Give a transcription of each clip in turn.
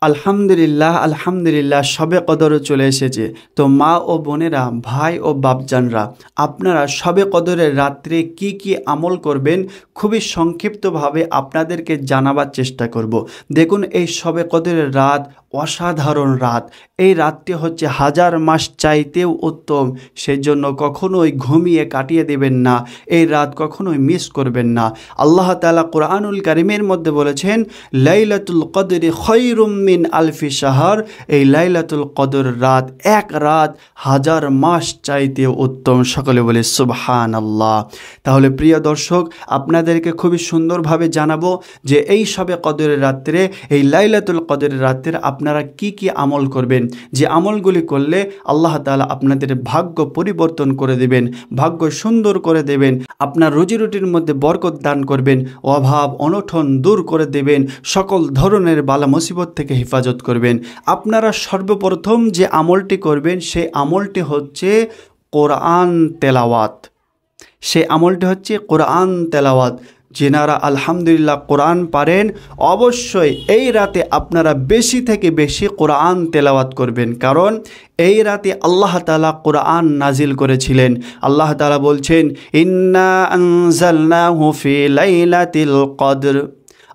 আলহামদুলিল্লাহ আলহামদুলিল্লাহ শবে কদরও চলে এসেছে। তো মা ও বোনেরা, ভাই ও বাপজানরা, আপনারা শবে কদরের রাত্রে কি কি আমল করবেন খুবই সংক্ষিপ্তভাবে আপনাদেরকে জানাবার চেষ্টা করব। দেখুন, এই শবে কদরের রাত অসাধারণ রাত। এই রাতটি হচ্ছে হাজার মাস চাইতেও উত্তম। সেই জন্য কখনোই ঘুমিয়ে কাটিয়ে দেবেন না, এই রাত কখনোই মিস করবেন না। আল্লাহ তাআলা কোরআনুল কারীমের মধ্যে বলেছেন, লাইলাতুল কদরি খায়রুম মিন আলফি শাহর। এই লাইলাতুল কদর রাত, এক রাত হাজার মাস চাইতেও উত্তম। সকলে বলে সুবহানাল্লাহ। তাহলে প্রিয় দর্শক, আপনাদেরকে খুবই সুন্দরভাবে জানাবো যে এই শবে কদরের রাত্রে, এই লাইলাতুল কদরের রাত্রে আপনারা কি কি আমল করবেন, যে আমলগুলি করলে আল্লাহ তাআলা আপনাদের ভাগ্য পরিবর্তন করে দেবেন, ভাগ্য সুন্দর করে দেবেন, আপনার রুজি রুটির মধ্যে বরকত দান করবেন, অভাব অনটন দূর করে দেবেন, সকল ধরনের বালা মুসিবত থেকে হেফাজত করবেন। আপনারা সর্বপ্রথম যে আমলটি করবেন সেই আমলটি হচ্ছে কোরআন তেলাওয়াত। সেই আমলটি হচ্ছে কোরআন তেলাওয়াত। যেনারা আলহামদুলিল্লাহ কোরআন পারেন, অবশ্যই এই রাতে আপনারা বেশি থেকে বেশি কোরআন তেলাওয়াত করবেন, কারণ এই রাতে আল্লাহ তাআলা কোরআন নাজিল করেছিলেন। আল্লাহ তাআলা বলছেন, ইন্না আনজালনাহু ফি লাইলাতিল কদর।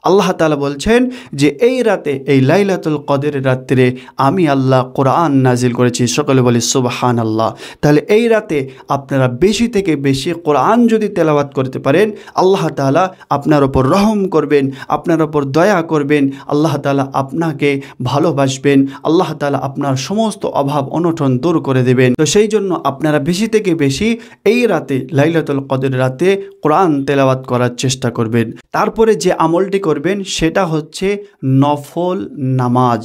আল্লাহ তাআলা বলছেন যে এই রাতে, এই লাইলাতুল কদরের রাত্রে আমি আল্লাহ কোরআন নাজিল করেছি। সকলে বলি সুবহানাল্লাহ। তাহলে এই রাতে আপনারা বেশি থেকে বেশি কোরআন যদি তেলাওয়াত করতে পারেন, আল্লাহ তাআলা আপনার ওপর রহম করবেন, আপনার ওপর দয়া করবেন, আল্লাহ তাআলা আপনাকে ভালোবাসবেন, আল্লাহ তাআলা আপনার সমস্ত অভাব অনটন দূর করে দেবেন। তো সেই জন্য আপনারা বেশি থেকে বেশি এই রাতে, লাইলাতুল কদরের রাতে কোরআন তেলাওয়াত করার চেষ্টা করবেন। তারপরে যে আমলটি করবেন সেটা হচ্ছে নফল নামাজ।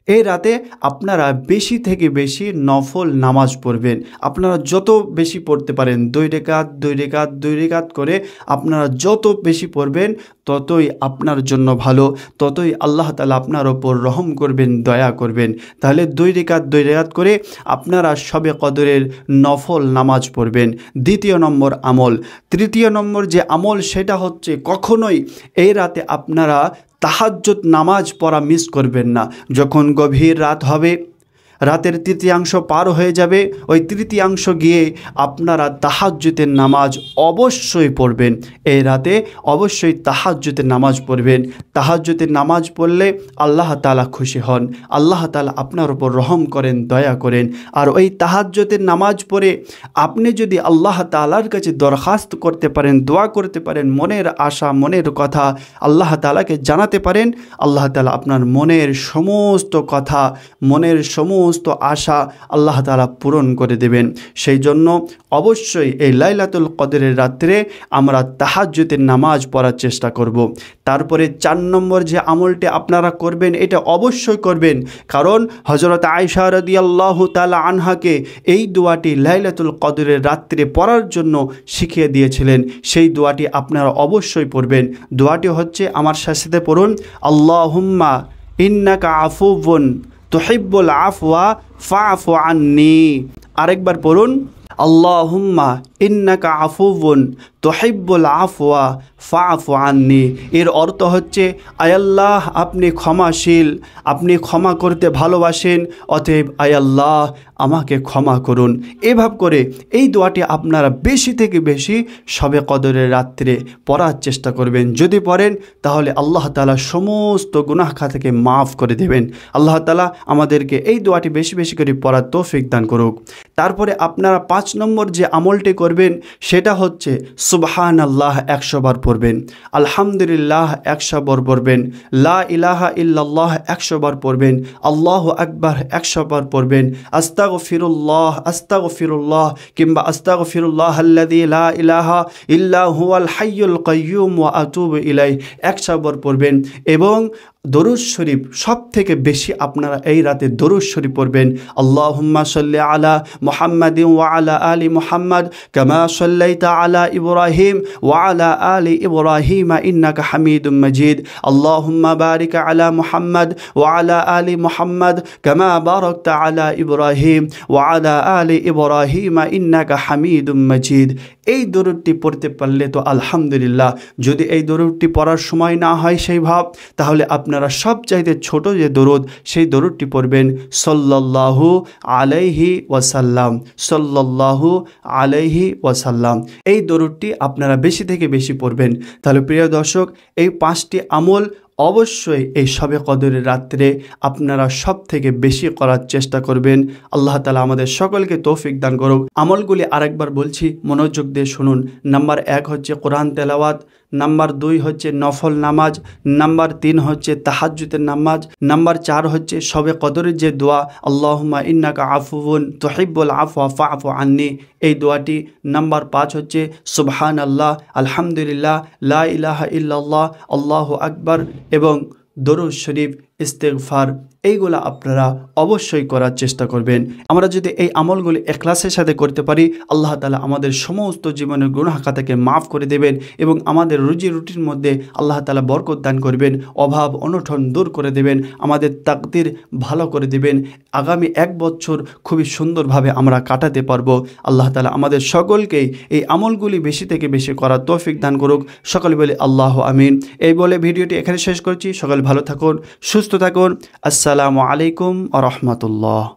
এই রাতে আপনারা বেশি থেকে বেশি নফল নামাজ পড়বেন। আপনারা যত বেশি পড়তে পারেন, 2 রাকাত 2 রাকাত 2 রাকাত করে আপনারা যত বেশি পড়বেন ততই আপনার জন্য ভালো, ততই আল্লাহ তাআলা আপনার ওপর রহম করবেন, দয়া করবেন। তাহলে 2 রাকাত 2 রাকাত করে আপনারা শবে কদরের নফল নামাজ পড়বেন। দ্বিতীয় নম্বর আমল। তৃতীয় নম্বর যে আমল সেটা হচ্ছে, কখনোই এই রাতে আপনারা তাহাজ্জুদ নামাজ পড়া মিস করবেন না। যখন গভীর রাত হবে, রাতের তৃতীয়াংশ পার হয়ে যাবে, ওই তৃতীয়াংশ গিয়ে আপনারা তাহাজ্জুদের নামাজ অবশ্যই পড়বেন। এই রাতে অবশ্যই তাহাজ্জুদের নামাজ পড়বেন। তাহাজ্জুদের নামাজ পড়লে আল্লাহ তাআলা খুশি হন, আল্লাহ তাআলা আপনার উপর রহম করেন, দয়া করেন। আর ওই তাহাজ্জুদের নামাজ পড়ে আপনি যদি আল্লাহ তাআলার কাছে দরখাস্ত করতে পারেন, দোয়া করতে পারেন, মনের আশা মনের কথা আল্লাহ তাআলাকে জানাতে পারেন, আল্লাহ তাআলা আপনার মনের সমস্ত কথা, মনের সমস্ত আশা আল্লাহ তাআলা পূরণ করে দেবেন। সেই জন্য অবশ্যই এই লাইলাতুল কদরের রাত্রে আমরা তাহাজ্জুদের নামাজ পড়ার চেষ্টা করব। তারপরে 4 নম্বর যে আমলটি আপনারা করবেন, এটা অবশ্যই করবেন, কারণ হযরত আয়েশা রাদিয়াল্লাহু তাআলা আনহাকে এই দোয়াটি লাইলাতুল কদরের রাত্রে পড়ার জন্য শিখিয়ে দিয়েছিলেন। সেই দোয়াটি আপনারা অবশ্যই পড়বেন। দোয়াটি হচ্ছে, আমার সাথে পড়ুন, আল্লাহুম্মা ইন্নাকা আফুউন তুহিব্বুল আফওয়া ফাআফু আন্নি। আরেকবার পড়ুন, আল্লাহুম্মা ইন্নাকা আফুউন তুহিব্বুল আফওয়া ফাআফু আন্নি। এর অর্থ হচ্ছে, আয় আল্লাহ আপনি ক্ষমাশীল, আপনি ক্ষমা করতে ভালোবাসেন, অতএব আয় আল্লাহ আমাকে ক্ষমা করুন। এভাবে করে এই দোয়াটি আপনারা বেশি থেকে বেশি শবে কদরের রাত্রে পড়ার চেষ্টা করবেন। যদি পড়েন তাহলে আল্লাহ তাআলা সমস্ত গুনাহ থেকে মাফ করে দেবেন। আল্লাহ তাআলা আমাদেরকে এই দোয়াটি বেশি বেশি করে পড়ার তৌফিক দান করুক। তারপরে আপনারা 5 নম্বর যে আমলটি করবেন সেটা হচ্ছে সুবহানাল্লাহ 100 বার পড়বেন, আলহামদুলিল্লাহ 100 বার পড়বেন, লা ইলাহা ইল্লাল্লাহ 100 বার পড়বেন, আল্লাহু আকবার 100 বার পড়বেন, আস্তাগফিরুল্লাহ আস্তাগফিরুল্লাহ কিংবা আস্তাগফিরুল্লাহাল্লাযী লা ইলাহা ইল্লা হুয়াল হাইয়ুল কাইয়্যুম ওয়া আতুবু ইলাইহি 100 বার পড়বেন। এবং দরুদ শরীফ সব থেকে বেশি আপনারা এই রাতে দরুদ শরীফ পড়বেন। আল্লাহুম্মা সাল্লি আলা মুহাম্মাদিন ওয়া আলা আলি মুহাম্মাদ কামা সাল্লাইতা আলা ইব্রাহিম ওয়া আলা আলি ইব্রাহিম ইন্নাকা হামিদুম মাজিদ। আল্লাহুম্মা বারিক আলা মুহাম্মাদ ওয়া আলা আলি মুহাম্মাদ কামা বারাকতা আলা ইব্রাহিম ওয়া আলা আলি ইব্রাহিম ইন্নাকা হামিদুম মাজিদ। এই দরুদটি পড়তে পারলে তো আলহামদুলিল্লাহ। যদি এই দরুদটি পড়ার সময় না হয় সেই ভাব, তাহলে আপনারা সবচাইতে ছোট যে দরুদ সেই দরুদটি পড়বেন সাল্লাল্লাহু আলাইহি ওয়াসাল্লাম, সাল্লাল্লাহু আলাইহি ওয়াসাল্লাম। এই দরুদটি আপনারা বেশি থেকে বেশি পড়বেন। তাহলে প্রিয় দর্শক, এই 5টি আমল অবশ্যই এই শবে কদরের রাত্রে আপনারা সব থেকে বেশি করার চেষ্টা করবেন। আল্লাহ তাআলা আমাদের সকলকে তৌফিক দান করুক। আমলগুলি আরেকবার বলছি, মনোযোগ দিয়ে শুনুন। নাম্বার 1 হচ্ছে কোরআন তেলাওয়াত, নাম্বার 2 হচ্ছে নফল নামাজ, নাম্বার 3 হচ্ছে তাহাজ্জুদের নামাজ, নাম্বার 4 হচ্ছে শবে কদরের যে দোয়া আল্লাহুম্মা ইন্নাকা আফুউন তুহিব্বুল আফওয়া ফা'ফু আন্নি, এই দোয়াটি, নাম্বার 5 হচ্ছে সুবহানাল্লাহ, আলহামদুলিল্লাহ, লা ইলাহা ইল্লাল্লাহ, আল্লাহু আকবার এবং দরুদ শরীফ, ইস্তেগফার, এইগুলা আপনারা অবশ্যই করার চেষ্টা করবেন। আমরা যদি এই আমলগুলি ইখলাসের সাথে করতে পারি, আল্লাহ তাআলা আমাদের সমস্ত জীবনের গুনাহ খাতাকে মাফ করে দেবেন এবং আমাদের রুজি রুটির মধ্যে আল্লাহ তাআলা বরকত দান করবেন, অভাব অনটন দূর করে দেবেন, আমাদের তাকদির ভালো করে দেবেন। আগামী 1 বছর খুবই সুন্দরভাবে আমরা কাটাতে পারবো। আল্লাহ তাআলা আমাদের সকলকেই এই আমলগুলি বেশি থেকে বেশি করার তৌফিক দান করুক। সকলে বলে আল্লাহ আমিন। এই বলে ভিডিওটি এখানে শেষ করছি। সকলে ভালো থাকুন, সুস্থ থাকুন। আসসালামু আলাইকুম ওয়া রাহমাতুল্লাহ।